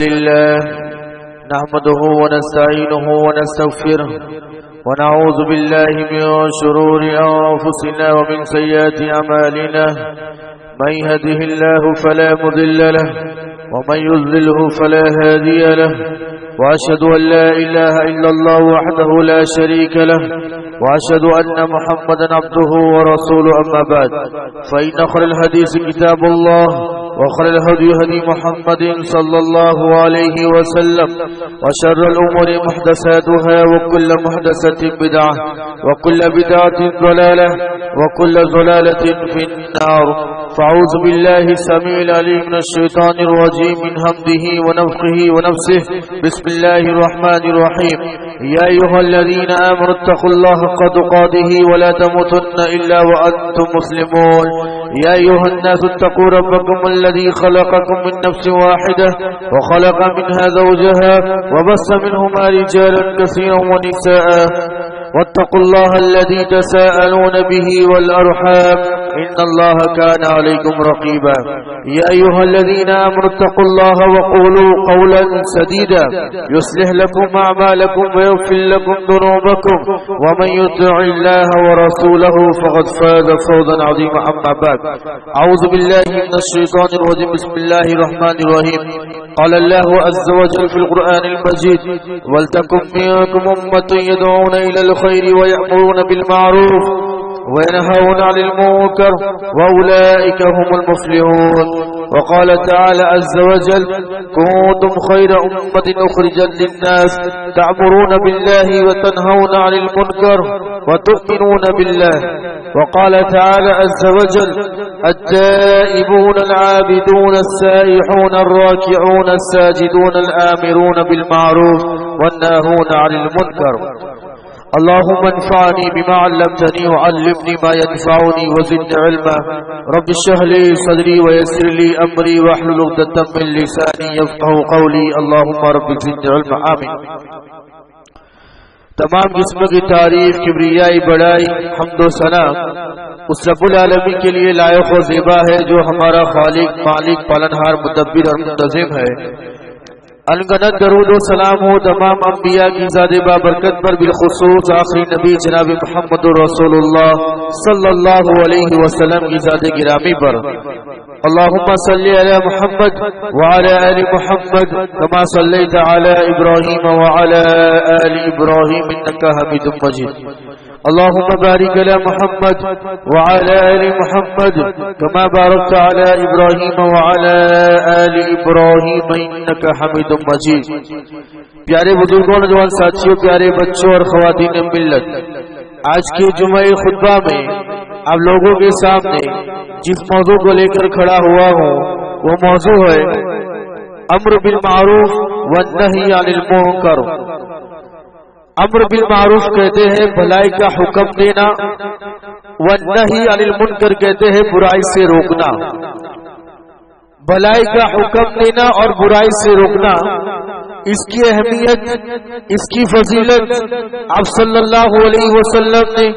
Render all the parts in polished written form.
لله نحمده ونستعينه ونستغفره ونعوذ بالله من شرور أنفسنا ومن سيئات أعمالنا من يهده الله فلا مضل له ومن يضلله فلا هادي له وأشهد أن لا إله إلا الله وحده لا شريك له وأشهد أن محمدا عبده ورسوله أما بعد فإن خير الحديث كتاب الله وخير الهدي هدي محمد صلى الله عليه وسلم وشر الأمور محدثاتها وكل محدثة بدعة وكل بدعة ضلالة وكل ضلالة في النار فأعوذ بالله السميع العليم من الشيطان الرجيم من همزه ونفخه ونفسه بسم الله الرحمن الرحيم يا أيها الذين آمنوا اتقوا الله حق تقاته ولا تموتن إلا وأنتم مسلمون يا أيها الناس اتقوا ربكم الذي خلقكم من نفس واحدة وخلق منها زوجها وبث منهما رجالا كثيرا ونساء واتقوا الله الذي تساءلون به والأرحام إن الله كان عليكم رقيبا يا أيها الذين آمنوا اتقوا الله وقولوا قولا سديدا يصلح لكم أعمالكم ويغفر لكم ذنوبكم ومن يطع الله ورسوله فقد فاز فوزا عظيما أما بعد أعوذ بالله من الشيطان الرجيم بسم الله الرحمن الرحيم قال الله عز وجل في القرآن المجيد ولتكن منكم أمة يدعون إلى الخير ويأمرون بالمعروف وينهون عن المنكر وأولئك هم المفلحون وقال تعالى عز وجل كنتم خير أمة أخرجت للناس تأمرون بالله وتنهون عن المنكر وتؤمنون بالله وقال تعالى عز وجل التائبون العابدون السائحون الراكعون الساجدون الآمرون بالمعروف والناهون عن المنكر اللهم انفعني بما علمتني وعلمني ما ينفعني وزدني علما رب اشرح لي صدري ويسر لي امري واحلل عقدة من لساني يفقهوا قولي اللهم رب زدني علما آمين. تمام قسم کی تعریف کبریائی بڑائی حمد و ثنا اس رب العالمین کے لیے لائق و زیبا ہے جو ہمارا خالق مالک پالنہار مدبر اور منتظم ہے. انگنت درود و سلام ہو تمام انبیاء کی ذات بابرکت پر بالخصوص آخری نبی جناب محمد رسول اللہ صلی اللہ علیہ وسلم کی ذات گرامی پر. اللهم صل على محمد وعلى آل محمد كما صليت على إبراهيم وعلى آل إبراهيم إنك حميد مجيد. اللهم بارك على محمد وعلى آل محمد كما باركت على إبراهيم وعلى آل إبراهيم إنك حميد مجيد. پیارے بزرگوں نوجوان ساتھیوں پیارے بچوں اور خواتین ملت، آج کے جمعہ خطبہ میں آپ لوگوں کے سامنے جس موضوع کو لے کر کھڑا ہوا ہوں وہ موضوع ہے امر بالمعروف والنہی عن المنکر. امر بالمعروف کہتے ہیں بھلائی کا حکم دینا، والنہی عن المنکر کہتے ہیں برائی سے روکنا. بھلائی کا حکم دینا اور برائی سے روکنا، اس کی اہمیت، اس کی فضیلت آپ صلی اللہ علیہ وسلم نے،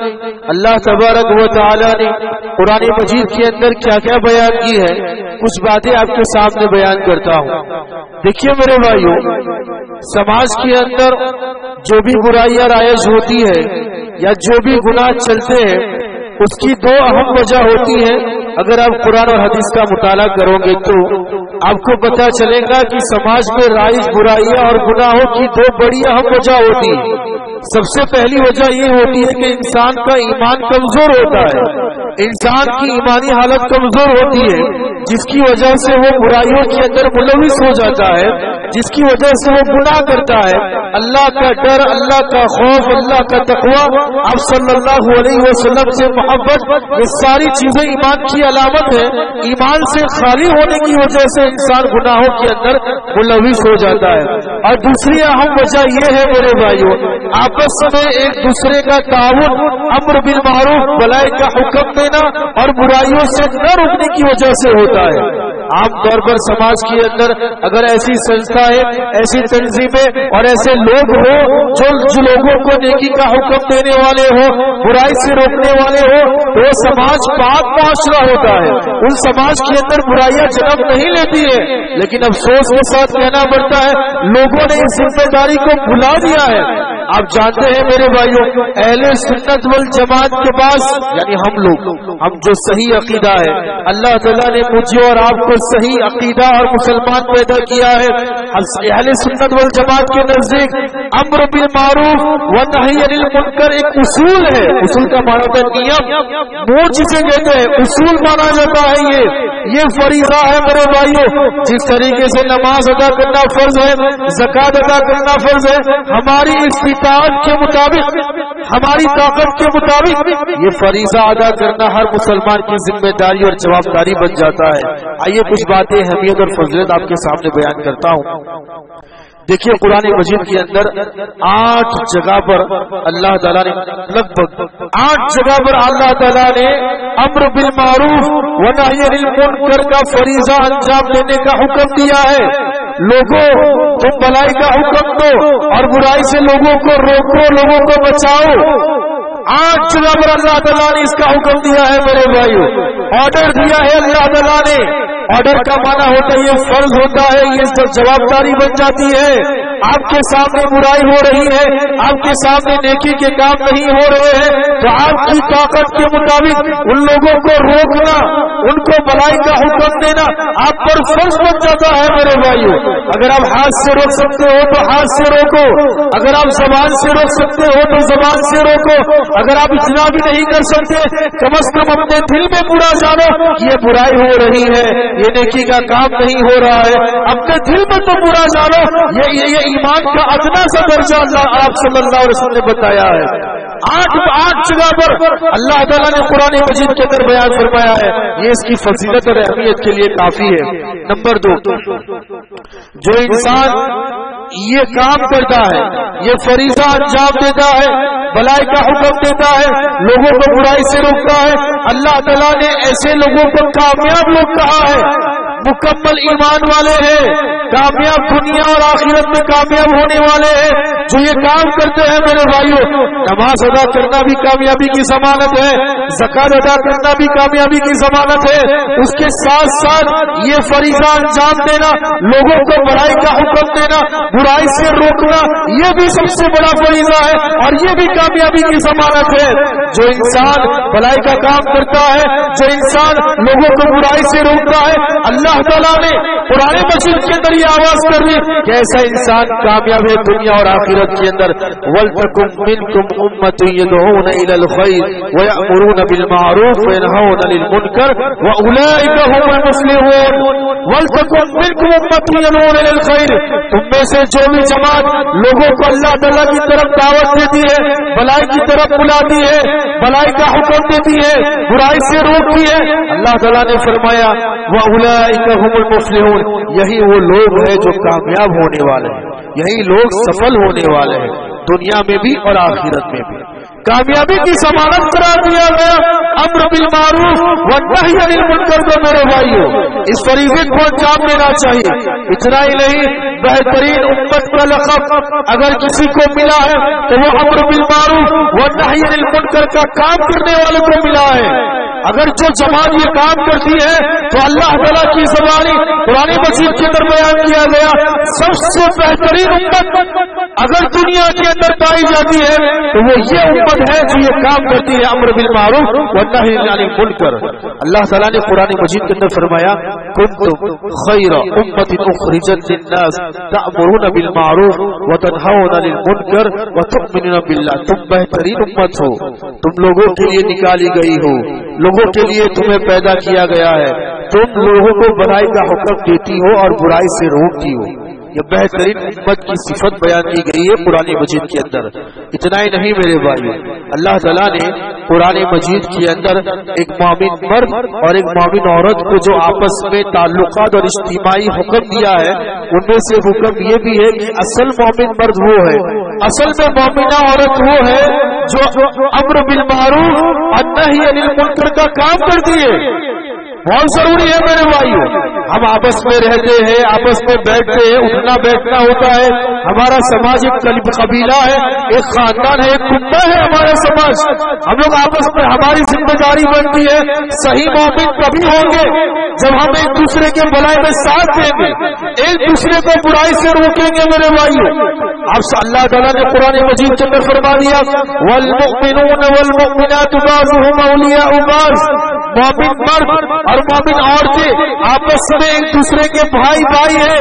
اللہ تبارک و تعالی نے قرآن مجید کے اندر کیا کیا بیان کی ہے، کچھ باتیں آپ کے سامنے بیان کرتا ہوں. دیکھیے میرے بھائیو، سماج کے اندر جو بھی برائیاں رائج ہوتی ہے یا جو بھی گناہ چلتے ہیں، اس کی دو اہم وجہ ہوتی ہے. اگر آپ قرآن اور حدیث کا مطالعہ کرو گے تو آپ کو پتہ چلے گا کہ سماج میں رائج برائیاں اور گناہوں کی دو بڑی اہم وجہ ہوتی ہے. سب سے پہلی وجہ یہ ہوتی ہے کہ انسان کا ایمان کمزور ہوتا ہے، انسان کی ایمانی حالت کمزور ہوتی ہے، جس کی وجہ سے وہ برائیوں کے اندر ملوث ہو جاتا ہے، جس کی وجہ سے وہ گناہ کرتا ہے. اللہ کا ڈر، اللہ کا خوف، اللہ کا تقوی، آپ صلی اللہ علیہ وسلم سے محبت، یہ ساری چیزیں ایمان کی علامت ہے. ایمان سے خالی ہونے کی وجہ سے انسان گناہوں کے اندر ملوث ہو جاتا ہے. اور دوسری اہم وجہ یہ ہے میرے بھائیوں، آپس میں ایک دوسرے کا تعاون، امر بالمعروف بھلائی کا حکم دینا اور برائیوں سے نہ روکنے کی وجہ سے ہوتا ہے. عام طور پر سماج کے اندر اگر ایسی سنستھائیں، ایسی تنظیمیں اور ایسے لوگ ہو جو لوگوں کو نیکی کا حکم دینے والے ہو، برائی سے روکنے والے ہو، تو وہ سماج پاک معاشرہ ہوتا ہے، ان سماج کے اندر برائیاں جنم نہیں لیتی ہے۔ لیکن افسوس کے ساتھ کہنا پڑتا ہے لوگوں نے اس ذمہ داری کو بھلا دیا ہے۔ آپ جانتے ہیں میرے بھائیوں، اہل سنت والجماعت کے پاس یعنی ہم لوگ، ہم جو صحیح عقیدہ ہے، اللہ تعالیٰ نے مجھے اور آپ کو صحیح عقیدہ اور مسلمان پیدا کیا ہے۔ اہل سنت والجماعت کے نزدیک امر بالمعروف و نہی عن المنکر ایک اصول ہے۔ اصول کا معنی ہے نیم، وہ جسے کہتے ہیں اصول مانا جاتا ہے۔ یہ فریضہ ہے میرے بھائیوں، جس طریقے سے نماز ادا کرنا فرض ہے، زکوٰۃ ادا کرنا فرض ہے، ہماری استطاعت کے مطابق، ہماری طاقت کے مطابق یہ فریضہ ادا کرنا ہر مسلمان کی ذمہ داری اور جواب داری بن جاتا ہے۔ آئیے کچھ باتیں اہمیت اور فضیلت آپ کے سامنے بیان کرتا ہوں۔ دیکھیے قرآن مجید کے اندر 8 جگہ پر اللہ تعالیٰ نے لگ بھگ 8 جگہ پر اللہ تعالیٰ نے امر بالمعروف و نہی عن المنکر کا فریضہ انجام دینے کا حکم دیا ہے۔ لوگوں تم بھلائی کا حکم دو اور برائی سے لوگوں کو روکو، لوگوں کو بچاؤ۔ 8 جگہ پر اللہ تعالیٰ نے اس کا حکم دیا ہے میرے بھائیوں، آرڈر دیا ہے اللہ تعالیٰ نے۔ آرڈر کا معنی ہوتا ہے یہ فرض ہوتا ہے، یہ سب جواب داری بن جاتی ہے۔ آپ کے سامنے برائی ہو رہی ہے، آپ کے سامنے نیکی کے کام نہیں ہو رہے ہیں، تو آپ کی طاقت کے مطابق ان لوگوں کو روکنا، ان کو بھلائی کا حکم دینا آپ پر فرض بن جاتا ہے میرے بھائیوں۔ اگر آپ ہاتھ سے روک سکتے ہو تو ہاتھ سے روکو، اگر آپ زبان سے روک سکتے ہو تو زبان سے روکو، اگر آپ اتنا بھی نہیں کر سکتے کم از کم اپنے دل میں برا جانو یہ برائی ہو رہی ہے، یہ نیکی کا کام نہیں ہو رہا ہے، اپنے دل میں تو برا جانو۔ یہ ایمان کا ادنا سا درجہ آپ صلی اللہ علیہ وسلم نے بتایا ہے۔ 8 جگہ پر اللہ تعالیٰ نے قرآن مجید کے اندر بیان فرمایا ہے، یہ اس کی فضیلت اور اہمیت کے لیے کافی ہے۔ نمبر 2، جو انسان یہ کام کرتا ہے، یہ فریضہ انجام دیتا ہے، بھلائی کا حکم دیتا ہے، لوگوں کو برائی سے روکتا ہے، اللہ تعالیٰ نے ایسے لوگوں کو کامیاب لوگ کہا ہے، مکمل ایمان والے ہیں، کامیاب دنیا اور آخرت میں کامیاب ہونے والے ہیں جو یہ کام کرتے ہیں میرے بھائیوں۔ نماز ادا کرنا بھی کامیابی کی ضمانت ہے، زکوٰۃ ادا کرنا بھی کامیابی کی ضمانت ہے، اس کے ساتھ ساتھ یہ فریضہ انجام دینا، لوگوں کو بھلائی کا حکم دینا، برائی سے روکنا، یہ بھی سب سے بڑا فریضہ ہے اور یہ بھی کامیابی کی ضمانت ہے۔ جو انسان بھلائی کا کام کرتا ہے، جو انسان لوگوں کو برائی سے روکتا ہے، اللہ تعالیٰ نے قرآن مجید کے اندر یہ آواز کر دی کہ ایسا انسان کامیاب ہے دنیا اور آخرت کے اندر۔ وَلْتَكُن مِّنكُمْ أُمَّةٌ يَدْعُونَ إِلَى الْخَيْرِ وَيَأْمُرُونَ بِالْمَعْرُوفِ وَيَنْهَوْنَ عَنِ الْمُنكَرِ وَأُولَٰئِكَ هُمُ الْمُفْلِحُونَ۔ وَلْتَكُن مِّنكُمْ أُمَّةٌ يَدْعُونَ إِلَى الْخَيْرِ، تم میں سے جو بھی جماعت لوگوں کو اللہ تعالیٰ کی طرف دعوت دیتی ہے، بھلائی کی طرف بلاتی ہے، بھلائی کا حکم دیتی ہے، برائی سے روکتی ہے، اللہ تعالیٰ نے فرمایا وَأُولَٰئِكَ هُمُ الْمُفْلِحُونَ، یہی وہ لوگ ہیں جو کامیاب ہونے والے ہیں، یہی لوگ سفل ہونے والے ہیں دنیا میں بھی اور آخرت میں بھی۔ کامیابی کی ضمانت قرار دیا گیا امر بالمعروف و نہی عن المنکر کو میرے بھائیوں، اس فریضے کو انجام دینا چاہیے۔ اتنا ہی نہیں، بہترین امت کا لقب اگر کسی کو ملا ہے تو وہ امر بالمعروف و نہی عن المنکر کا کام کرنے والے کو ملا ہے۔ اگر جو جماعت یہ کام کرتی ہے تو اللہ تعالیٰ کی زبانی قرآن مجید کے اندر بیان کیا گیا سب سے بہترین امت اگر دنیا کے اندر پائی جاتی ہے تو وہ یہ امت ہے جو یہ کام کرتی ہے امر بالمعروف و نہی عن المنکر۔ اللہ تعالیٰ نے قرآن مجید کے اندر فرمایا کنتم خیر امت اخرجت للناس تأمرون بالمعروف وتنہون عن المنکر وتؤمنون باللہ، تم بہترین امت ہو، تم لوگوں کے لیے نکالی گئی ہو، لوگوں کے لیے تمہیں پیدا کیا گیا ہے، تم لوگوں کو بھلائی کا حکم دیتی ہو اور برائی سے روکتی ہو۔ یہ بہترین امت کی صفت بیان کی گئی ہے قرآن مجید کے اندر۔ اتنا ہی نہیں میرے بھائیو، اللہ تعالیٰ نے قرآن مجید کے اندر ایک مومن مرد اور ایک مومن عورت کو جو آپس میں تعلقات اور اجتماعی حکم دیا ہے، ان میں سے حکم یہ بھی ہے کہ اصل مومن مرد وہ ہے، اصل میں مومنہ عورت وہ ہے جو امر بالمعروف اور نہی عن المنکر کا کام کرتی ہے۔ بہت ضروری ہے میرے بھائیوں. ہم آپس میں رہتے ہیں, آپس میں بیٹھتے ہیں, اٹھنا بیٹھنا ہوتا ہے. ہمارا سماج ایک قبیلہ ہے, ایک خاندان ہے, ایک کنبہ ہے ہمارا سماج. ہم لوگ آپس میں, ہماری ذمہ داری بنتی ہے. صحیح مومن کبھی ہوں گے جب ہم ایک دوسرے کے بھلائی میں ساتھ دیں گے, ایک دوسرے کو برائی سے روکیں گے میرے بھائیوں. اب اللہ تعالیٰ نے قرآن مجید کے اندر فرما دیا والمؤمنون والمؤمنات بعضهم اولیاء بعض. مومن مرد اور مومن عورتیں آپس میں ایک دوسرے کے بھائی ہیں,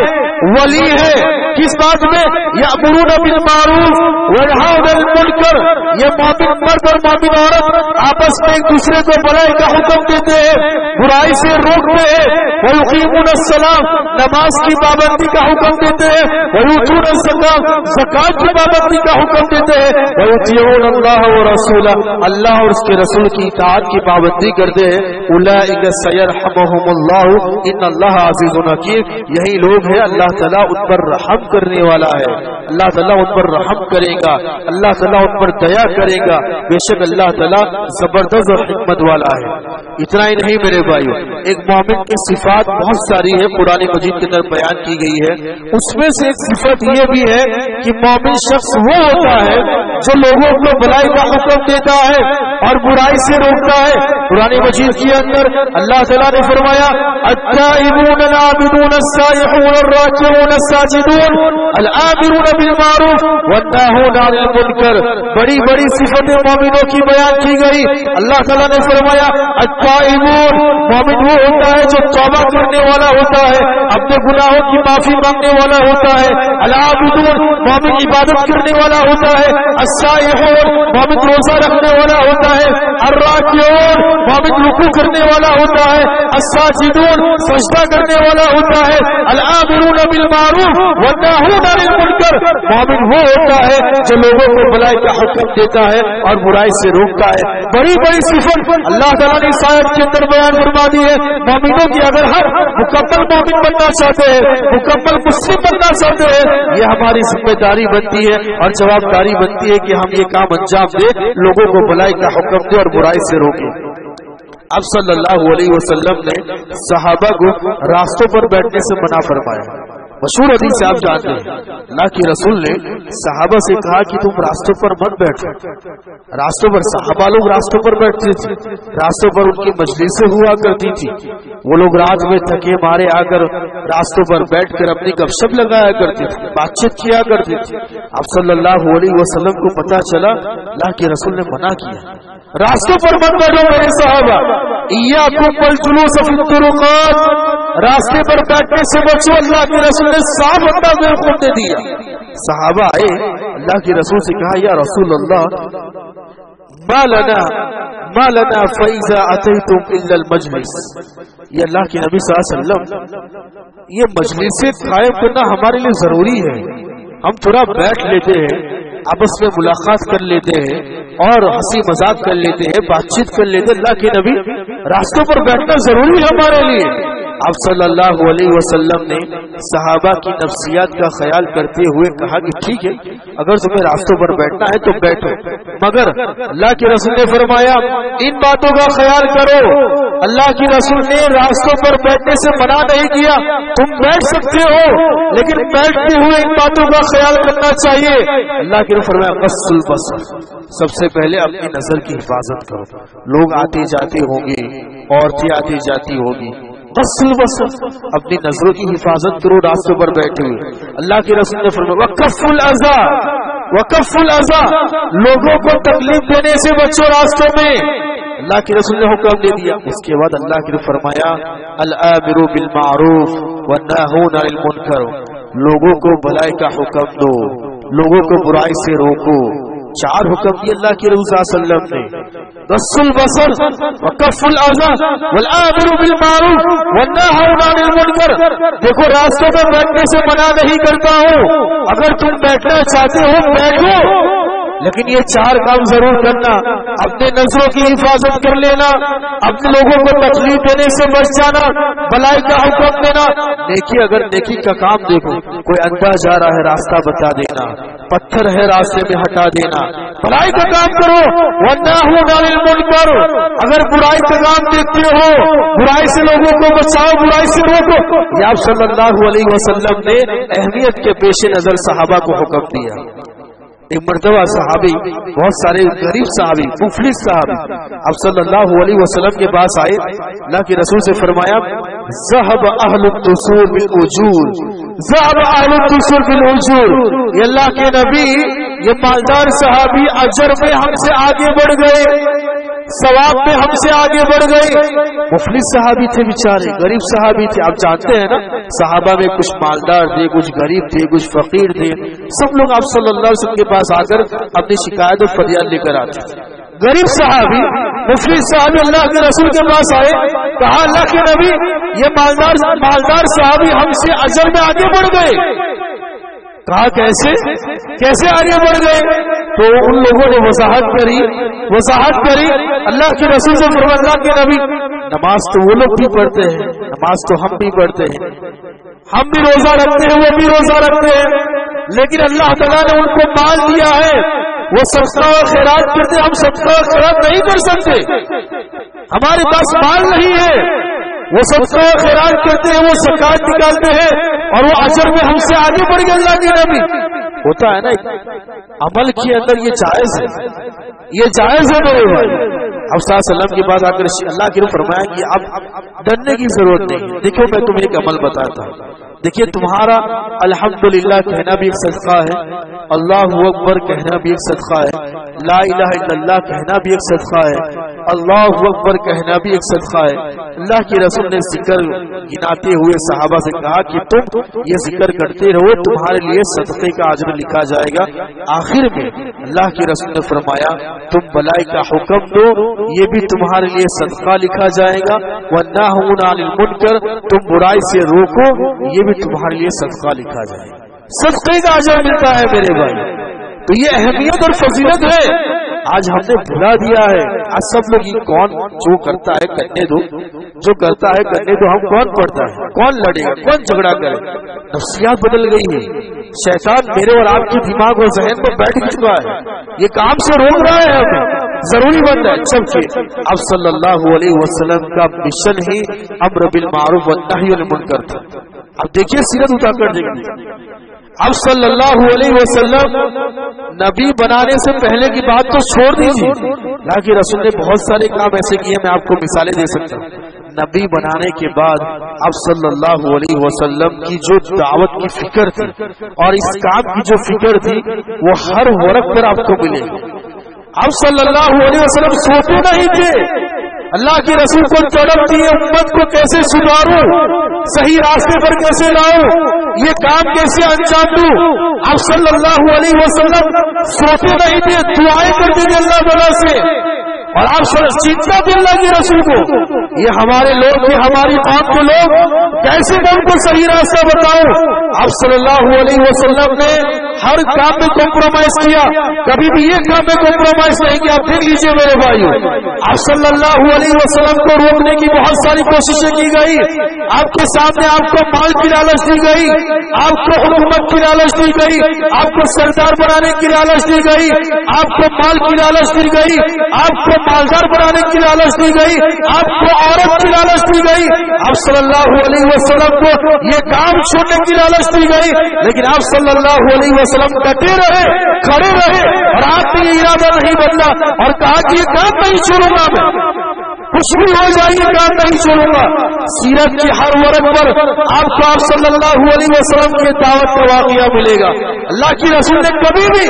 ولی ہے. کس بات میں؟ یأمرون بالمعروف وینہون عن المنکر. یہ مومن مرد اور مومن عورت آپس میں ایک دوسرے کو بھلائی کا حکم دیتے ہیں, برائی سے روکتے ہیں. ویقیمون الصلاۃ, نماز کی پابندی کا حکم دیتے ہیں. ویؤتون الزکاۃ, زکات کی پابندی کا حکم دیتے ہیں. ویطیعون اللہ ورسولہ, اللہ اور اس کے رسول کی اطاعت کی پابندی کرتے ہیں. اولئک سیرحمهم اللہ ان اللہ عزیز حکیم. یہی لوگ ہیں اللہ تعالیٰ ان پر رحم کرنے والا ہے, اللہ تعالیٰ ان پر رحم کرے گا, اللہ تعالیٰ ان پر دیا کرے گا. بے شک اللہ تعالیٰ زبردست اور حکمت والا ہے. اتنا ہی نہیں میرے بھائیوں, ایک مومن کی صفات بہت ساری ہے, قرآن مجید کے اندر بیان کی گئی ہے. اس میں سے ایک صفت یہ بھی ہے کہ مومن شخص وہ ہوتا ہے جو لوگوں کو بھلائی کا حکم دیتا ہے اور برائی سے روکتا ہے. قرآن مجید کے اندر اللہ تعالیٰ نے فرمایا التائبون العابدون السائحون الراکعون الساجدون الآمرون بالمعروف والناہون عن المنکر. بڑی بڑی صفتیں مومنوں کی بیان کی گئی. اللہ تعالیٰ نے فرمایا التائبون, مومن وہ ہوتا ہے جو توبہ کرنے والا ہوتا ہے, اپنے گناہوں کی معافی مانگنے والا ہوتا ہے. العابدون, مومن عبادت کرنے والا ہوتا ہے. السائحون, مومن روزہ رکھنے والا ہوتا ہے. الراکعون, مومن رکوع کرنے والا ہوتا ہے. الساجدون, سجدہ کرنے والا ہوتا ہے. الآمرون بالمعروف والناہون عن المنکر, مومن وہ ہوتا ہے جو لوگوں کو بھلائی کا حکم دیتا ہے اور برائی سے روکتا ہے. بڑی بڑی صفت اللہ تعالیٰ نے اس آیت کے اندر بیان فرما دی ہے. مومنوں کی اگر ہر مکمل مومن بننا چاہتے ہیں, مکمل مسلم بننا چاہتے ہیں, یہ ہماری ذمہ داری بنتی ہے اور جواب داری بنتی ہے کہ ہم یہ کام انجام دیں, لوگوں کو بھلائی کا حکم دیں اور برائی سے روکیں. اب صلی اللہ علیہ وسلم نے صحابہ کو راستوں پر بیٹھنے سے منع فرمایا. مشہور حدیث سے آپ جانتے ہیں, اللہ کے رسول نے صحابہ سے کہا کہ تم راستوں پر مت بیٹھو. راستوں پر صحابہ لوگ راستوں پر بیٹھتے تھے, راستوں پر ان کی مجلسیں ہوا کرتی تھی. وہ لوگ رات میں تھکے مارے آ کر راستوں پر بیٹھ کر اپنی گپ شپ لگایا کرتے تھے, بات چیت کیا کرتے تھے. اب صلی اللہ علیہ وسلم کو پتا چلا اللہ کے رسول نے منع کیا, راستوں پر مت بیٹھو میرے صحابہ. ایاکم والجلوس فی الطرقات, راستے پر بیٹھنے سے بچو. اللہ کے رسول نے صاف انداز میں حکم دے دیا. صحابہ آئے اللہ کے رسول سے کہا یا رسول اللہ ما لنا فاذا اتيتم الا المجلس. یہ اللہ کے نبی صلی اللہ علیہ وسلم, یہ مجلسیں قائم کرنا ہمارے لیے ضروری ہے. ہم تھوڑا بیٹھ لیتے ہیں, آپس میں ملاقات کر لیتے ہیں اور ہنسی مذاق کر لیتے ہیں, بات چیت کر لیتے ہیں. اللہ کے نبی راستوں پر بیٹھنا ضروری ہے ہمارے لیے. آپ صلی اللہ علیہ وسلم نے صحابہ کی نفسیات کا خیال کرتے ہوئے کہا کہ ٹھیک ہے, اگر تمہیں راستوں پر بیٹھنا ہے تو بیٹھو, مگر اللہ کے رسول نے فرمایا ان باتوں کا خیال کرو. اللہ کے رسول نے راستوں پر بیٹھنے سے منع نہیں کیا, تم بیٹھ سکتے ہو لیکن بیٹھتے ہوئے ان باتوں کا خیال کرنا چاہیے. اللہ کے رسول فرمایا غض البصر, سب سے پہلے اپنی نظر کی حفاظت کرو. لوگ آتے جاتے ہوں گے, عورتیں آتی جاتی ہوگی, غسل بسر, اپنی نظروں کی حفاظت کرو راستوں پر بیٹھے ہوئے. اللہ کے رسول نے فرمایا وقف الاذى, لوگوں کو تکلیف دینے سے بچو راستوں میں. اللہ کے رسول نے حکم دے دیا. اس کے بعد اللہ کے رسول فرمایا الآمر بالمعروف والناہون عن المنکر, لوگوں کو بھلائی کا حکم دو, لوگوں کو برائی سے روکو. 4 حکم دیے اللہ کے رسول صلی اللہ علیہ وسلم نے, غض البصر وکف الاذى والآمر بالمعروف والناہون عن المنکر. دیکھو راستوں میں بیٹھنے سے منع نہیں کرتا ہوں, اگر تم بیٹھنا چاہتے ہو بیٹھو, لیکن یہ 4 کام ضرور کرنا: اپنے نظروں کی حفاظت کر لینا، اپنے لوگوں کو تکلیف دینے سے بچ جانا، بھلائی کا حکم دینا، نیکی اگر نیکی کا کام دیکھو، کوئی اندھا جا رہا ہے راستہ بتا دینا، پتھر ہے راستے میں ہٹا دینا، بھلائی کا کام کرو، وَالنَّهْيُ عَنِ الْمُنکَرِ، اگر برائی کا کام دیکھتے ہو برائی سے لوگوں کو بچاؤ، برائی سے روکو۔ یہ آپ صلی اللہ علیہ وسلم نے اہمیت کے پیش نظر صحابہ کو حکم دیا۔ ایک مرتبہ صحابی، بہت سارے غریب صحابی، مفلس صحابی اب صلی اللہ علیہ وسلم کے پاس آئے، اللہ کے رسول سے فرمایا: ذهب اہل الدثور بالاجور، ذهب اہل الدثور بالاجور، یہ اللہ کے نبی، یہ مالدار صحابی اجر میں ہم سے آگے بڑھ گئے، ثواب میں ہم سے آگے بڑھ گئے۔ مفلس صحابی تھے بیچارے، غریب صحابی تھے۔ آپ جانتے ہیں نا، صحابہ میں کچھ مالدار تھے، کچھ غریب تھے، کچھ فقیر تھے، سب لوگ آپ صلی اللہ علیہ وسلم کے پاس آ کر اپنی شکایت و فریاد لے کر آتے۔ غریب صحابی، مفلس صحابی اللہ کے رسول کے پاس آئے، کہا: اللہ کے نبی، یہ مالدار صحابی ہم سے اجر میں آگے بڑھ گئے۔ کہا: کیسے آگے بڑھ گئے؟ تو ان لوگوں نے وضاحت کری۔ اللہ کے رسول سے فرمایا: اللہ کے نبی، نماز تو وہ لوگ بھی پڑھتے ہیں، نماز تو ہم بھی پڑھتے ہیں، ہم بھی روزہ رکھتے ہیں، وہ بھی روزہ رکھتے ہیں، لیکن اللہ تعالیٰ نے ان کو مال دیا ہے، وہ صدقہ و خیرات کرتے، ہم صدقہ و خیرات نہیں کر سکتے، ہمارے پاس مال نہیں ہے۔ وہ صدقہ و خیرات کرتے ہیں، وہ زکات نکالتے ہیں، اور وہ اجر میں ہم سے آگے بڑھ گئے۔ اللہ کے نبی، ہوتا ہے نا عمل کے اندر یہ جائز ہے، یہ جائز ہے میرے بھائی۔ اب صلی اللہ علیہ وسلم کی بات آ کر اللہ کے نبی فرمایا کہ اب ڈرنے کی ضرورت نہیں۔ دیکھو میں تمہیں ایک عمل بتاتا ہوں، دیکھیے تمہارا الحمدللہ کہنا بھی ایک صدقہ ہے، اللہ اکبر کہنا بھی ایک صدقہ ہے، لا الہ الا اللہ کہنا بھی ایک صدقہ ہے، اللہ اکبر کہنا بھی ایک صدقہ ہے۔ اللہ کے رسول نے ذکر گناتے ہوئے صحابہ سے کہا کہ تم یہ ذکر کرتے رہو، تمہارے لیے صدقے کا اجر لکھا جائے گا۔ آخر میں اللہ کے رسول نے فرمایا: تم بلائی کا حکم دو، یہ بھی تمہارے لیے صدقہ لکھا جائے گا، وَالنَّهُونَ عَنِ الْمُنکَرِ، تم برائی سے روکو، یہ بھی تمہارے لیے صدقہ لکھا جائے گا۔ صدقے کا اجر ملتا ہے میرے بھائی، تو یہ اہمیت اور فضیلت ہے۔ آج ہم نے بھلا دیا ہے، آج سب لوگ کون جو کرتا ہے کرنے دو، جو کرتا ہے کرنے دو، ہم کون پڑھتا ہے، کون لڑے گا، کون جھگڑا کرے۔ نفسیات بدل گئی ہے، شیطان میرے اور آپ کے دماغ اور ذہن پر بیٹھ چکا ہے، یہ کام سے روک رہا ہے ہمیں، ضروری بند ہے جبکہ اب صلی اللہ علیہ وسلم کا مشن ہی امر بالمعروف والنہی عن المنکر تھا۔ اب دیکھیے سیرت اٹھا کر دیکھیے، اب صلی اللہ علیہ وسلم نبی بنانے سے پہلے کی بات تو چھوڑ دیجیے، اللہ کے رسول نے بہت سارے کام ایسے کیے، میں آپ کو مثالیں دے سکتا ہوں۔ نبی بنانے کے بعد اب صلی اللہ علیہ وسلم کی جو دعوت کی فکر تھی اور اس کام کی جو فکر تھی وہ ہر ورق پر آپ کو ملے گی۔ اب صلی اللہ علیہ وسلم سوتے نہیں تھے، اللہ کے رسول کو تڑپتی ہے، امت کو کیسے سدھاروں، صحیح راستے پر کیسے لاؤں، یہ کام کیسے انجام دوں۔ اب صلی اللہ علیہ وسلم سوتے نہیں تھے، دعائیں کرتے تھے اللہ تعالیٰ سے، اور آپ چیتنا بھی اللہ کے رسول کو، یہ ہمارے لوگ، یہ ہماری قوم کے لوگ کیسے میں ان کو صحیح راستہ بتاؤں۔ آپ صلی اللہ علیہ وسلم نے ہر کام میں کمپرومائز کیا، کبھی بھی یہ کام میں کمپرومائز نہیں کیا۔ آپ دیکھ لیجیے میرے بھائیو، آپ صلی اللہ علیہ وسلم کو روکنے کی بہت ساری کوششیں کی گئی، آپ کے سامنے آپ کو مال کی لالچ دی گئی، آپ کو حکومت کی لالچ دی گئی، آپ کو سردار بنانے کی لالچ دی گئی، آپ کو مال کی لالچ دی گئی، آپ کو مالدار بنانے کی لالچ دی گئی، آپ کو عورت کی لالچ دی گئی، آپ صلی اللہ علیہ وسلم کو یہ کام چھوڑنے کی لالچ دی گئی، لیکن آپ صلی اللہ علیہ وسلم ڈٹے رہے، کھڑے رہے، اور آپ نے یہ ارادہ نہیں بدلا اور کہا کہ یہ کام نہیں چھوڑوں گا، میں کچھ بھی ہو جائے یہ کام نہیں چھوڑوں گا۔ سیرت کی ہر ورق پر آپ کو آپ صلی اللہ علیہ وسلم کی دعوت کا واقعہ ملے گا۔ اللہ کی رسول نے کبھی بھی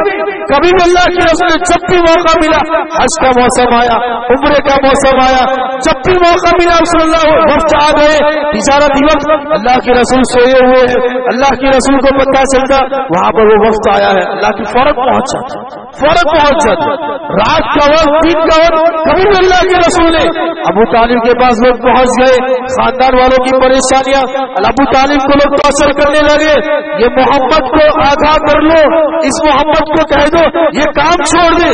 اللہ کی رسول نے جب بھی موقع ملا، حج کا موسم آیا، عمرے کا موسم آیا، جب بھی موقع ملا صلی اللہ وقت آ گئے، تجارت وقت، اللہ کے رسول سوئے ہوئے ہیں، اللہ کے رسول کو پتہ چلتا وہاں پر وہ وقت آیا ہے، اللہ کی فوراً پہنچ جاتا، فوراً پہنچ جاتے. رات کا وقت، دن کا وقت، کبھی بھی اللہ کے رسول نے ابو طالب کے پاس لوگ پہنچ گئے. خاندان والوں کی پریشانیاں، ابو طالب کو لوگ تاثر کرنے لگے. یہ محمد کو آگاہ کر لو، اس محمد کو کہہ دو یہ کام چھوڑ دے.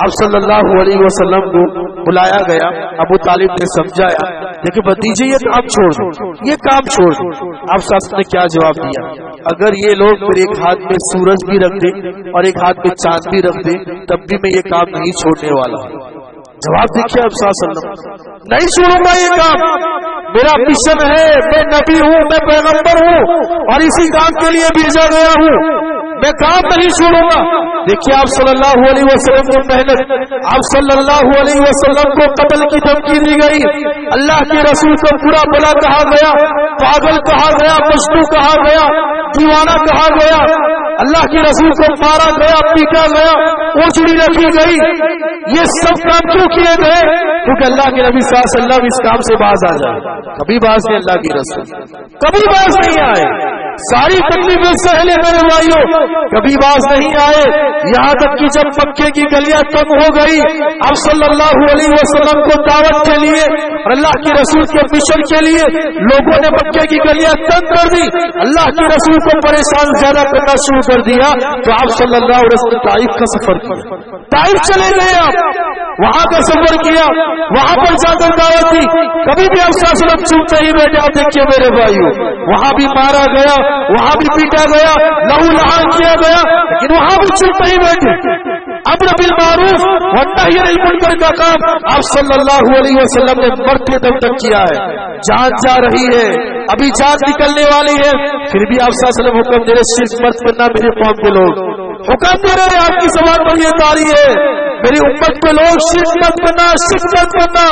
اب صلی اللہ علیہ وسلم کو بلایا گیا. ابو طالب نے سمجھایا دیکھیں بھتیجے یہ کام چھوڑ دو، یہ کام چھوڑ دو. اب ساس نے کیا جواب دیا؟ اگر یہ لوگ پھر ایک ہاتھ میں سورج بھی رکھ دے اور ایک ہاتھ میں چاند بھی رکھ دے تب بھی میں یہ کام نہیں چھوڑنے والا. جواب دیکھیے اب صلی اللہ علیہ وسلم، نہیں چھوڑوں گا یہ کام. میرا مشن ہے، میں نبی ہوں، میں پیغمبر ہوں اور اسی کام کے لیے بھیجا گیا ہوں، میں کام نہیں چھوڑوں گا. دیکھیے آپ صلی اللہ علیہ وسلم کی محنت. آپ صلی اللہ علیہ وسلم کو قتل کی دھمکی دی گئی. اللہ کے رسول کو برا بلا کہا گیا، پاگل کہا گیا، مجنون کہا گیا، دیوانہ کہا گیا. اللہ کے رسول کو مارا گیا، پیٹا گیا، اونچڑی رکھی گئی. یہ سب کام کیوں کیے گئے؟ کیونکہ اللہ کے نبی صلی اللہ علیہ وسلم اس کام سے باز آ جائے. کبھی باز نہیں اللہ کے رسول، کبھی باز نہیں آئے. ساری تکلیفیں سہلے میرے بھائیوں، کبھی باز نہیں آئے. یہاں تک کہ جب مکے کی گلیاں تنگ ہو گئی، اب صلی اللہ علیہ وسلم کو دعوت کے لیے اور اللہ کے رسول کے مشن کے لیے لوگوں نے مکے کی گلیاں تنگ کر دی. اللہ کے رسول کو پریشان زیادہ کرنا شروع کر دیا. تو آپ صلی اللہ علیہ وسلم طائف کا سفر کیا، طائف چلے گئے. آپ وہاں کا سفر کیا، وہاں پر جا کر دعوت دی. کبھی بھی آپ صلی اللہ علیہ وسلم چپ نہیں بیٹھے. آپ دیکھیے میرے بھائیوں، وہاں بھی مارا گیا، وہاں بھی پیٹا گیا، لہو لہان کیا گیا، لیکن وہاں بھی چپ نہیں بیٹھے. امر بالمعروف ونہی عن المنکر کا کام آپ صلی اللہ علیہ وسلم نے مرتے دم تک کیا ہے. جان جا رہی ہے، ابھی جان نکلنے والی ہے، پھر بھی آپ صلی اللہ علیہ وسلم حکم دے رہے شرک مت کرنا. میرے قوم کے لوگ حکم دے رہے آپ کی زبان پر یہ تاری ہے، میری امت کے لوگ شرک مت کرنا، شرک مت کرنا.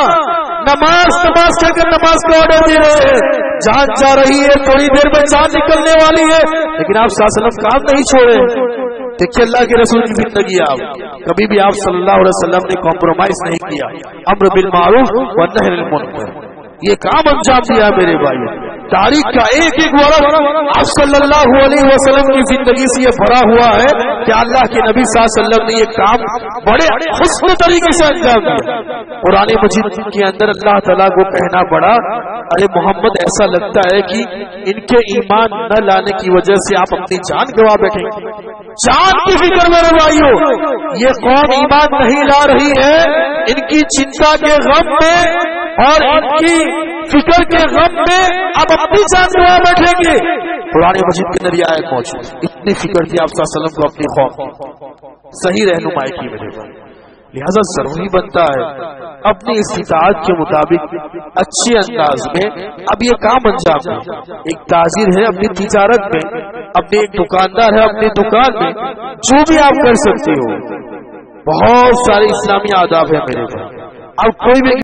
نماز کہہ کر نماز کا آرڈر دے رہے ہیں. جان جا رہی ہے، تھوڑی دیر میں جان نکلنے والی ہے، لیکن آپ صلی اللہ علیہ وسلم کام نہیں چھوڑے. دیکھیے اللہ کے رسول کی زندگی، آپ کبھی بھی آپ صلی اللہ علیہ وسلم نے کمپرومائز نہیں کیا. امر بالمعروف ونہی عن المنکر یہ کام انجام دیا میرے بھائی. تاریخ کا ایک ایک ورق آپ صلی اللہ علیہ وسلم کی زندگی سے یہ بھرا ہوا ہے کہ اللہ کے نبی صلی اللہ علیہ وسلم نے یہ کام بڑے حسن طریقے سے انجام دیا. قرآن مجید کے اندر اللہ تعالیٰ کو کہنا پڑا ارے محمد ایسا لگتا ہے کہ ان کے ایمان نہ لانے کی وجہ سے آپ اپنی جان گوا بیٹھیں. جان کی فکر میرے بھائیوں، یہ قوم ایمان نہیں لا رہی ہے. ان کی چنتا کے غم میں اور ان کی فکر کے غم میں اب اپنی جان گوا بیٹھیں گے. قرآن مجید کے اندر یہ آیت موجود، اتنی فکر تھی آپ صلی اللہ علیہ وسلم کو اپنی قوم صحیح رہنمائی کی میرے بھائی. لہذا ضروری بنتا ہے اپنی استطاعت کے مطابق اچھے انداز میں اب یہ کام انجام دیں. ایک تاجر ہے اپنی تجارت میں، اپنے ایک دکاندار ہے اپنی دکان میں، جو بھی آپ کر سکتے ہو. بہت سارے اسلامی آداب ہیں میرے بھائی. اب کوئی بھی